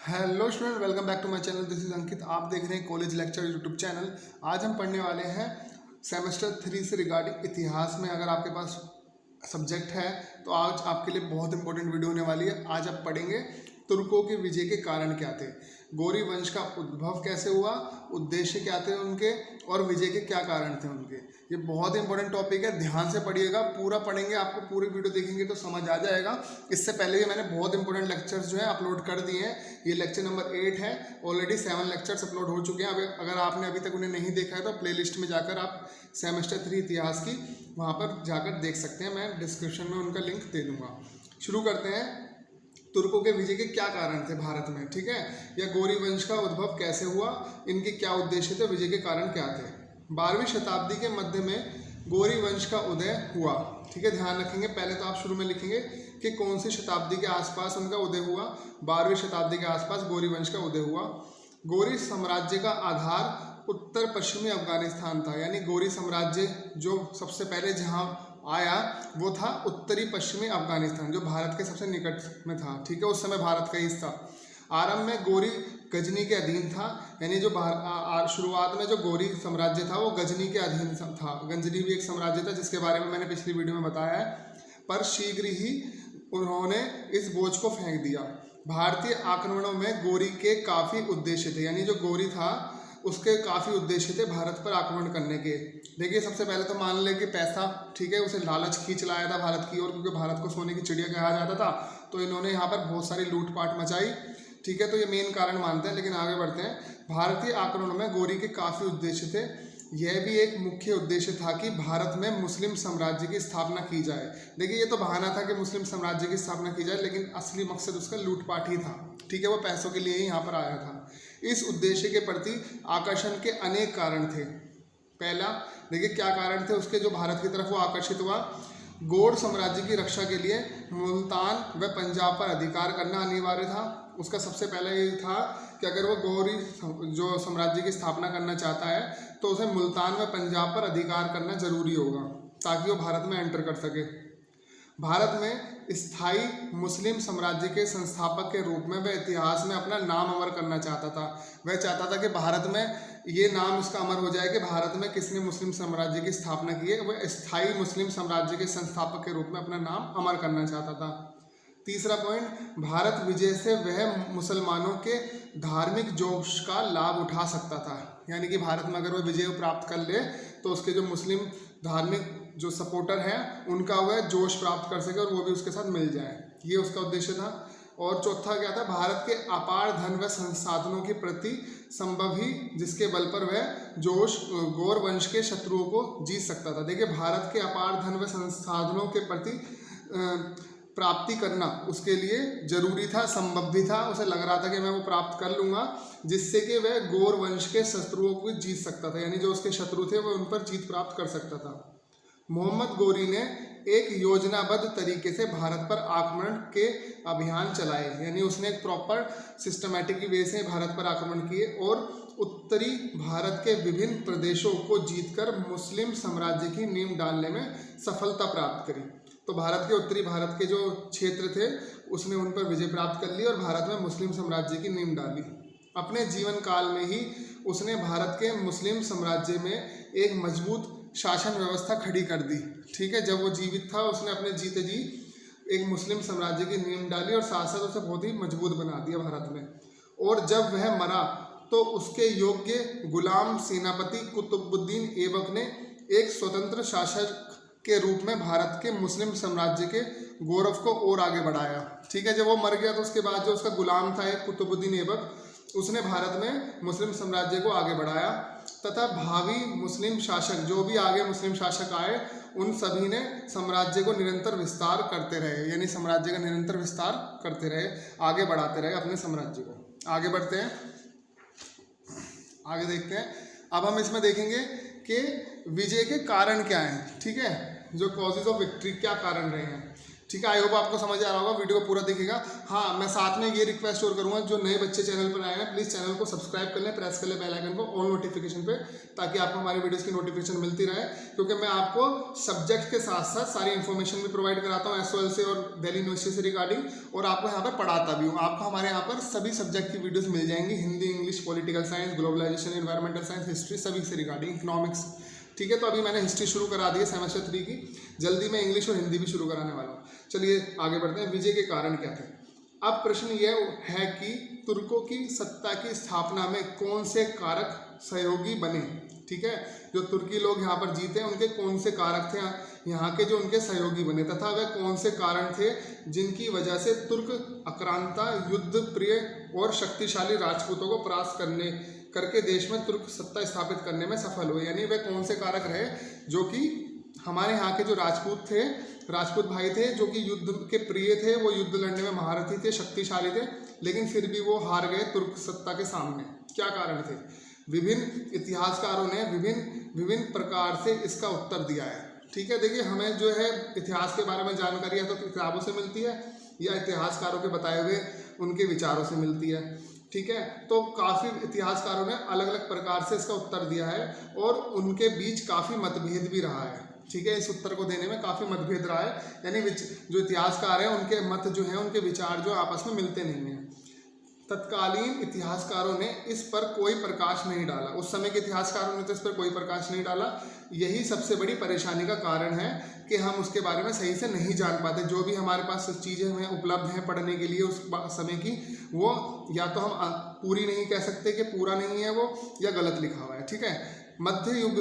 Hello student, welcome back to my channel. This is Ankit. आप देख रहे हैं कॉलेज लेक्चर यूट्यूब चैनल। आज हम पढ़ने वाले हैं सेमेस्टर 3 से रिगार्डिंग इतिहास में। अगर आपके पास सब्जेक्ट है तो आज आपके लिए बहुत इंपॉर्टेंट वीडियो होने वाली है। आज आप पढ़ेंगे तुर्कों के विजय के कारण क्या थे, गौरी वंश का उद्भव कैसे हुआ, उद्देश्य क्या थे उनके, और विजय के क्या कारण थे उनके। ये बहुत इंपॉर्टेंट टॉपिक है, ध्यान से पढ़िएगा। पूरा पढ़ेंगे, आपको पूरी वीडियो देखेंगे तो समझ आ जाएगा। इससे पहले भी मैंने बहुत इंपॉर्टेंट लेक्चर्स जो है अपलोड कर दिए हैं। ये लेक्चर नंबर 8 है। ऑलरेडी 7 लेक्चर्स अपलोड हो चुके हैं। अगर आपने अभी तक उन्हें नहीं देखा है तो प्लेलिस्ट में जाकर आप सेमेस्टर 3 इतिहास की वहाँ पर जाकर देख सकते हैं। मैं डिस्क्रिप्शन में उनका लिंक दे दूँगा। शुरू करते हैं। तुर्कों के विजय के क्या कारण थे भारत में, ठीक है, या गौरी वंश का उद्भव कैसे हुआ, इनके क्या उद्देश्य थे, विजय के कारण क्या थे। 12वीं शताब्दी के मध्य में गौरी वंश का उदय हुआ, ठीक है। ध्यान रखेंगे, पहले तो आप शुरू में लिखेंगे कि कौन सी शताब्दी के आसपास उनका उदय हुआ। 12वीं शताब्दी के आसपास गौरी वंश का उदय हुआ। गौरी साम्राज्य का आधार उत्तर पश्चिमी अफगानिस्तान था, यानी गौरी साम्राज्य जो सबसे पहले जहाँ आया वो था उत्तरी पश्चिमी अफगानिस्तान, जो भारत के सबसे निकट में था, ठीक है, उस समय भारत का हिस्सा। आरंभ में गौरी गजनी के अधीन था, यानी जो शुरुआत में जो गौरी साम्राज्य था वो गजनी के अधीन था। गजनी भी एक साम्राज्य था जिसके बारे में मैंने पिछली वीडियो में बताया है, पर शीघ्र ही उन्होंने इस बोझ को फेंक दिया। भारतीय आक्रमणों में गौरी के काफ़ी उद्देश्य थे, यानी जो गौरी था उसके काफ़ी उद्देश्य थे भारत पर आक्रमण करने के। देखिए, सबसे पहले तो मान लें कि पैसा, ठीक है, उसे लालच खींच लाया था भारत की ओर, क्योंकि भारत को सोने की चिड़िया कहा जाता था। तो इन्होंने यहाँ पर बहुत सारी लूटपाट मचाई, ठीक है। तो ये मेन कारण मानते हैं, लेकिन आगे बढ़ते हैं। भारतीय आक्रमणों में गौरी के काफ़ी उद्देश्य थे। यह भी एक मुख्य उद्देश्य था कि भारत में मुस्लिम साम्राज्य की स्थापना की जाए। देखिए, ये तो बहाना था कि मुस्लिम साम्राज्य की स्थापना की जाए, लेकिन असली मकसद उसका लूटपाट ही था, ठीक है। वो पैसों के लिए ही यहाँ पर आया था। इस उद्देश्य के प्रति आकर्षण के अनेक कारण थे। पहला, देखिए क्या कारण थे उसके, जो भारत की तरफ वो आकर्षित हुआ। गौड़ साम्राज्य की रक्षा के लिए मुल्तान व पंजाब पर अधिकार करना अनिवार्य था। उसका सबसे पहले ये था कि अगर वो गौरी जो साम्राज्य की स्थापना करना चाहता है तो उसे मुल्तान व पंजाब पर अधिकार करना जरूरी होगा, ताकि वो भारत में एंटर कर सके। भारत में स्थायी मुस्लिम साम्राज्य के संस्थापक के रूप में वह इतिहास में अपना नाम अमर करना चाहता था। वह चाहता था कि भारत में ये नाम इसका अमर हो जाए कि भारत में किसने मुस्लिम साम्राज्य की स्थापना की है। वह स्थायी मुस्लिम साम्राज्य के संस्थापक के रूप में अपना नाम अमर करना चाहता था। तीसरा पॉइंट, भारत विजय से वह मुसलमानों के धार्मिक जोश का लाभ उठा सकता था, यानी कि भारत में अगर वह विजय प्राप्त कर ले तो उसके जो मुस्लिम धार्मिक जो सपोर्टर हैं उनका वह जोश प्राप्त कर सके और वो भी उसके साथ मिल जाए। ये उसका उद्देश्य था। और चौथा क्या था, भारत के अपार धन व संसाधनों के प्रति संभव ही जिसके बल पर वह जोश गौर वंश के शत्रुओं को जीत सकता था। देखिए, भारत के अपार धन व संसाधनों के प्रति प्राप्ति करना उसके लिए जरूरी था, संभव भी था। उसे लग रहा था कि मैं वो प्राप्त कर लूँगा, जिससे कि वह गौर वंश के शत्रुओं को जीत सकता था, यानी जो उसके शत्रु थे वह उन पर जीत प्राप्त कर सकता था। मोहम्मद गौरी ने एक योजनाबद्ध तरीके से भारत पर आक्रमण के अभियान चलाए, यानी उसने एक प्रॉपर सिस्टमैटिक वे से भारत पर आक्रमण किए और उत्तरी भारत के विभिन्न प्रदेशों को जीतकर मुस्लिम साम्राज्य की नींव डालने में सफलता प्राप्त करी। तो भारत के उत्तरी भारत के जो क्षेत्र थे उसने उन पर विजय प्राप्त कर ली और भारत में मुस्लिम साम्राज्य की नींव डाली। अपने जीवन काल में ही उसने भारत के मुस्लिम साम्राज्य में एक मजबूत शासन व्यवस्था खड़ी कर दी, ठीक है। जब वो जीवित था उसने अपने जीते जी एक मुस्लिम साम्राज्य की नींव डाली और साथ साथ उसे बहुत ही मजबूत बना दिया भारत में। और जब वह मरा तो उसके योग्य गुलाम सेनापति कुतुबुद्दीन ऐबक ने एक स्वतंत्र शासक के रूप में भारत के मुस्लिम साम्राज्य के गौरव को और आगे बढ़ाया, ठीक है। जब वो मर गया तो उसके बाद जो उसका गुलाम था एक कुतुबुद्दीन ऐबक, उसने भारत में मुस्लिम साम्राज्य को आगे बढ़ाया तथा भावी मुस्लिम शासक, जो भी आगे मुस्लिम शासक आए, उन सभी ने साम्राज्य को निरंतर विस्तार करते रहे, यानी साम्राज्य का निरंतर विस्तार करते रहे, आगे बढ़ाते रहे अपने साम्राज्य को। आगे बढ़ते हैं, आगे देखते हैं। अब हम इसमें देखेंगे कि विजय के कारण क्या हैं, ठीक है, जो कॉजेज ऑफ विक्ट्री क्या कारण रहे हैं, ठीक है, आई होप आपको समझ आ रहा होगा, वीडियो को पूरा देखिएगा। हाँ, मैं साथ में ये रिक्वेस्ट और करूँगा, जो नए बच्चे चैनल पर आए हैं प्लीज़ चैनल को सब्सक्राइब कर लें, प्रेस कर लें बेल आइकन को ऑल नोटिफिकेशन पे, ताकि आपको हमारे वीडियोस की नोटिफिकेशन मिलती रहे। क्योंकि मैं आपको सब्जेक्ट के साथ साथ सारी इन्फॉर्मेशन भी प्रोवाइड कराता हूँ SOL से और दिल्ली यूनिवर्सिटी से रिगार्डिंग, और आपको यहाँ पर पढ़ाता भी हूँ। आपको हमारे यहाँ पर सभी सब्जेक्ट की वीडियोज़ मिल जाएंगी, Hindi, English, political science, globalisation, environmental science, history, सभी से रिगार्डिंग, इकोनॉमिक्स। ठीक है, तो अभी मैंने हिस्ट्री शुरू करा दी है सेमेस्टर 3 की, जल्दी मैं इंग्लिश और हिंदी भी शुरू कराने वाला हूँ। चलिए आगे बढ़ते हैं। विजय के कारण क्या थे? अब प्रश्न यह है कि तुर्कों की सत्ता की स्थापना में कौन से कारक सहयोगी बने। ठीक है, जो तुर्की लोग यहाँ पर जीते उनके कौन से कारक थे यहाँ के जो उनके सहयोगी बने, तथा वह कौन से कारण थे जिनकी वजह से तुर्क आक्रांता, युद्ध प्रिय और शक्तिशाली राजपूतों को परास्त करके देश में तुर्क सत्ता स्थापित करने में सफल हुए। यानी वे कौन से कारक रहे जो कि हमारे यहाँ के जो राजपूत थे, राजपूत भाई थे, जो कि युद्ध के प्रिय थे, वो युद्ध लड़ने में महारथी थे, शक्तिशाली थे, लेकिन फिर भी वो हार गए तुर्क सत्ता के सामने। क्या कारण थे? विभिन्न इतिहासकारों ने विभिन्न प्रकार से इसका उत्तर दिया है। ठीक है, देखिए हमें जो है इतिहास के बारे में जानकारी है तो किताबों से मिलती है या इतिहासकारों के बताए हुए उनके विचारों से मिलती है। ठीक है, तो काफ़ी इतिहासकारों ने अलग अलग प्रकार से इसका उत्तर दिया है और उनके बीच काफ़ी मतभेद भी रहा है। ठीक है, इस उत्तर को देने में काफ़ी मतभेद रहा है, यानी जो इतिहासकार हैं उनके मत जो हैं, उनके विचार जो आपस में मिलते नहीं हैं। तत्कालीन इतिहासकारों ने इस पर कोई प्रकाश नहीं डाला, उस समय के इतिहासकारों ने तो इस पर कोई प्रकाश नहीं डाला। यही सबसे बड़ी परेशानी का कारण है कि हम उसके बारे में सही से नहीं जान पाते। जो भी हमारे पास चीज़ें हमें उपलब्ध हैं पढ़ने के लिए उस समय की, वो या तो हम पूरी नहीं कह सकते कि पूरा नहीं है वो, या गलत लिखा हुआ है। ठीक है, मध्य युग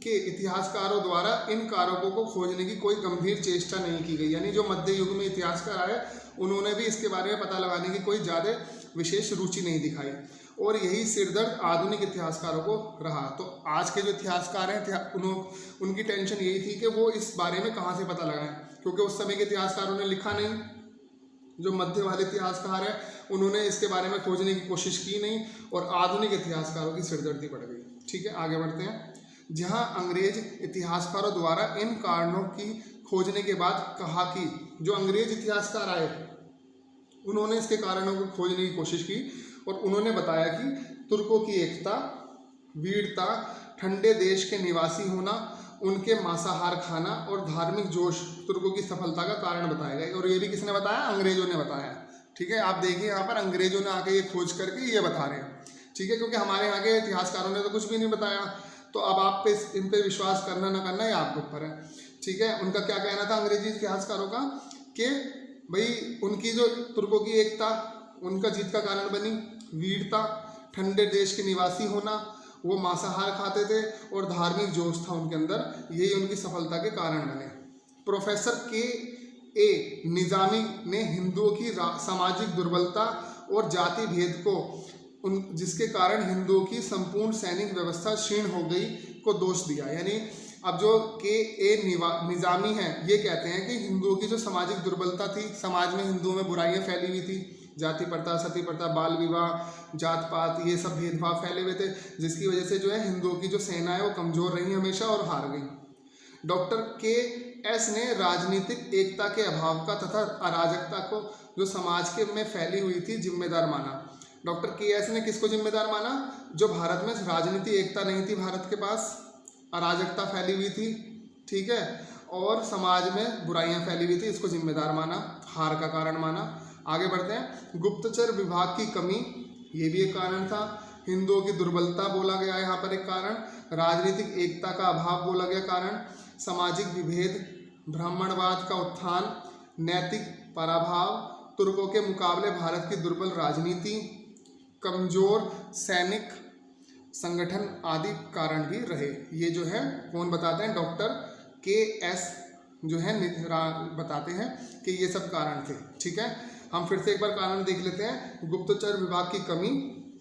के इतिहासकारों द्वारा इन कारकों को खोजने की कोई गंभीर चेष्टा नहीं की गई। यानी जो मध्य युग में इतिहासकार आए उन्होंने भी इसके बारे में पता लगाने की कोई ज़्यादा विशेष रुचि नहीं दिखाई, और यही सिरदर्द आधुनिक इतिहासकारों को रहा। तो आज के जो इतिहासकार हैं उनकी टेंशन यही थी कि वो इस बारे में कहाँ से पता लगाएं, क्योंकि उस समय के इतिहासकारों ने लिखा नहीं। जो मध्य वाले इतिहासकार हैं उन्होंने इसके बारे में खोजने की कोशिश की नहीं, और आधुनिक इतिहासकारों की सिरदर्दी बढ़ गई। ठीक है, आगे बढ़ते हैं। जहाँ अंग्रेज इतिहासकारों द्वारा इन कारणों की खोजने के बाद कहा कि जो अंग्रेज इतिहासकार आए उन्होंने इसके कारणों को खोजने की कोशिश की, और उन्होंने बताया कि तुर्कों की एकता, वीरता, ठंडे देश के निवासी होना, उनके मांसाहार खाना और धार्मिक जोश तुर्कों की सफलता का कारण बताया गया। और ये भी किसने बताया? अंग्रेजों ने बताया। ठीक है, आप देखिए यहाँ पर अंग्रेजों ने आके ये खोज करके ये बता रहे हैं। ठीक है, क्योंकि हमारे यहाँ के इतिहासकारों ने तो कुछ भी नहीं बताया, तो अब आप इन पे विश्वास करना ना करना ये आपके ऊपर है। ठीक है, उनका क्या कहना था अंग्रेजी इतिहासकारों का कि भाई उनकी जो तुर्कों की एकता उनका जीत का कारण बनी, वीरता, ठंडे देश के निवासी होना, वो मांसाहार खाते थे और धार्मिक जोश था उनके अंदर, यही उनकी सफलता के कारण बने। Professor K.A. निजामी ने हिंदुओं की सामाजिक दुर्बलता और जाति भेद को जिसके कारण हिंदुओं की संपूर्ण सैनिक व्यवस्था क्षीण हो गई को दोष दिया। यानी अब जो K.A. निजामी हैं ये कहते हैं कि हिंदुओं की जो सामाजिक दुर्बलता थी, समाज में हिंदुओं में बुराइयां फैली हुई थी, जाति प्रथा, सती प्रथा, बाल विवाह, जात पात, ये सब भेदभाव फैले हुए थे, जिसकी वजह से जो है हिंदुओं की जो सेना है वो कमज़ोर रही हमेशा और हार गई। Doctor K.S. ने राजनीतिक एकता के अभाव का तथा अराजकता को जो समाज के में फैली हुई थी जिम्मेदार माना। Doctor K.S. ने किसको जिम्मेदार माना? जो भारत में राजनीतिक एकता नहीं थी, भारत के पास अराजकता फैली हुई थी। ठीक है, और समाज में बुराइयां फैली हुई थी, इसको जिम्मेदार माना, हार का कारण माना। आगे बढ़ते हैं। गुप्तचर विभाग की कमी, ये भी एक कारण था। हिंदुओं की दुर्बलता बोला गया यहाँ पर एक कारण। राजनीतिक एकता का अभाव बोला गया कारण। सामाजिक विभेद, ब्राह्मणवाद का उत्थान, नैतिक पराभाव, तुर्कों के मुकाबले भारत की दुर्बल राजनीति, कमजोर सैनिक संगठन आदि कारण भी रहे। ये जो है कौन बताते हैं? Doctor K.S. जो है बताते हैं कि ये सब कारण थे। ठीक है, हम फिर से एक बार कारण देख लेते हैं। गुप्तचर विभाग की कमी,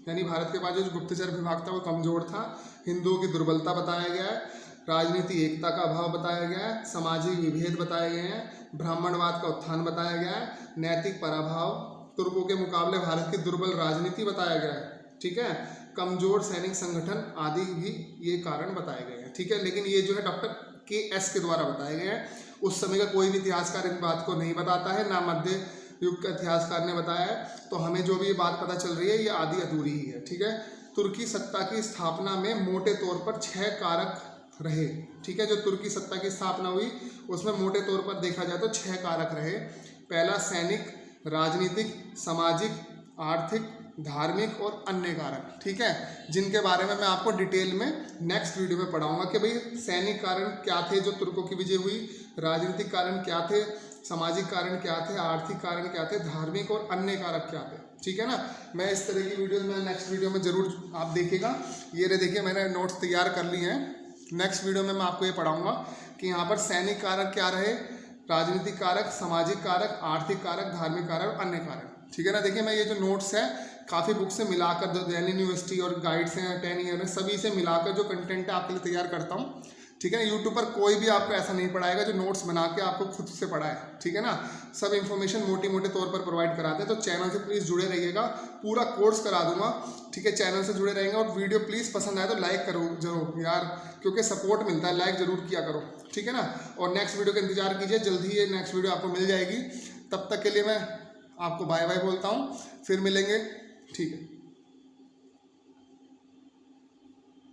यानी भारत के पास जो गुप्तचर विभाग था वो कमजोर था। हिंदुओं की दुर्बलता बताया गया है। राजनीति एकता का अभाव बताया गया है। सामाजिक विभेद बताए गए हैं। ब्राह्मणवाद का उत्थान बताया गया है। नैतिक पराभाव, तुर्कों के मुकाबले भारत की दुर्बल राजनीति बताया गया है। ठीक है, कमजोर सैनिक संगठन आदि भी ये कारण बताए गए हैं। ठीक है, लेकिन ये जो है डॉक्टर K.S. के द्वारा बताए गए हैं, उस समय का कोई भी इतिहासकार इन बात को नहीं बताता है, ना मध्य युग का इतिहासकार ने बताया है। तो हमें जो भी ये बात पता चल रही है ये आधी अधूरी ही है, ठीक है। तुर्की सत्ता की स्थापना में मोटे तौर पर 6 कारक रहे, ठीक है। जो तुर्की सत्ता की स्थापना हुई उसमें मोटे तौर पर देखा जाए तो 6 कारक रहे। पहला सैनिक, राजनीतिक, सामाजिक, आर्थिक, धार्मिक और अन्य कारक, ठीक है, जिनके बारे में मैं आपको डिटेल में नेक्स्ट वीडियो में पढ़ाऊंगा कि भाई सैनिक कारण क्या थे जो तुर्कों की विजय हुई, राजनीतिक कारण क्या थे, सामाजिक कारण क्या थे, आर्थिक कारण क्या थे, धार्मिक और अन्य कारक क्या थे, ठीक है ना। मैं इस तरह की वीडियोस में नेक्स्ट वीडियो में जरूर आप देखिएगा। ये रहे देखिए मैंने नोट्स तैयार कर लिए हैं। नेक्स्ट वीडियो में मैं आपको ये पढ़ाऊंगा कि यहाँ पर सैनिक कारक क्या रहे, राजनीतिक कारक, सामाजिक कारक, आर्थिक कारक, धार्मिक कारक, अन्य कारक, ठीक है ना। देखिए मैं ये जो नोट्स है काफ़ी बुक से मिलाकर, दिल्ली यूनिवर्सिटी और गाइड्स हैं 10 ईयर में, सभी से मिलाकर जो कंटेंट है आपके लिए तैयार करता हूँ, ठीक है ना। यूट्यूब पर कोई भी आपको ऐसा नहीं पढ़ाएगा जो नोट्स बना के आपको खुद से पढ़ाए, ठीक है ना। सब इन्फॉर्मेशन मोटे तौर पर प्रोवाइड कराते हैं। तो चैनल से प्लीज़ जुड़े रहिएगा, पूरा कोर्स करा दूंगा, ठीक है। चैनल से जुड़े रहेंगे और वीडियो प्लीज़ पसंद आए तो लाइक करो जरूर यार, क्योंकि सपोर्ट मिलता है, लाइक जरूर किया करो, ठीक है ना। और नेक्स्ट वीडियो का इंतजार कीजिए, जल्दी ही ये नेक्स्ट वीडियो आपको मिल जाएगी। तब तक के लिए मैं आपको बाय बाय बोलता हूँ, फिर मिलेंगे, ठीक है।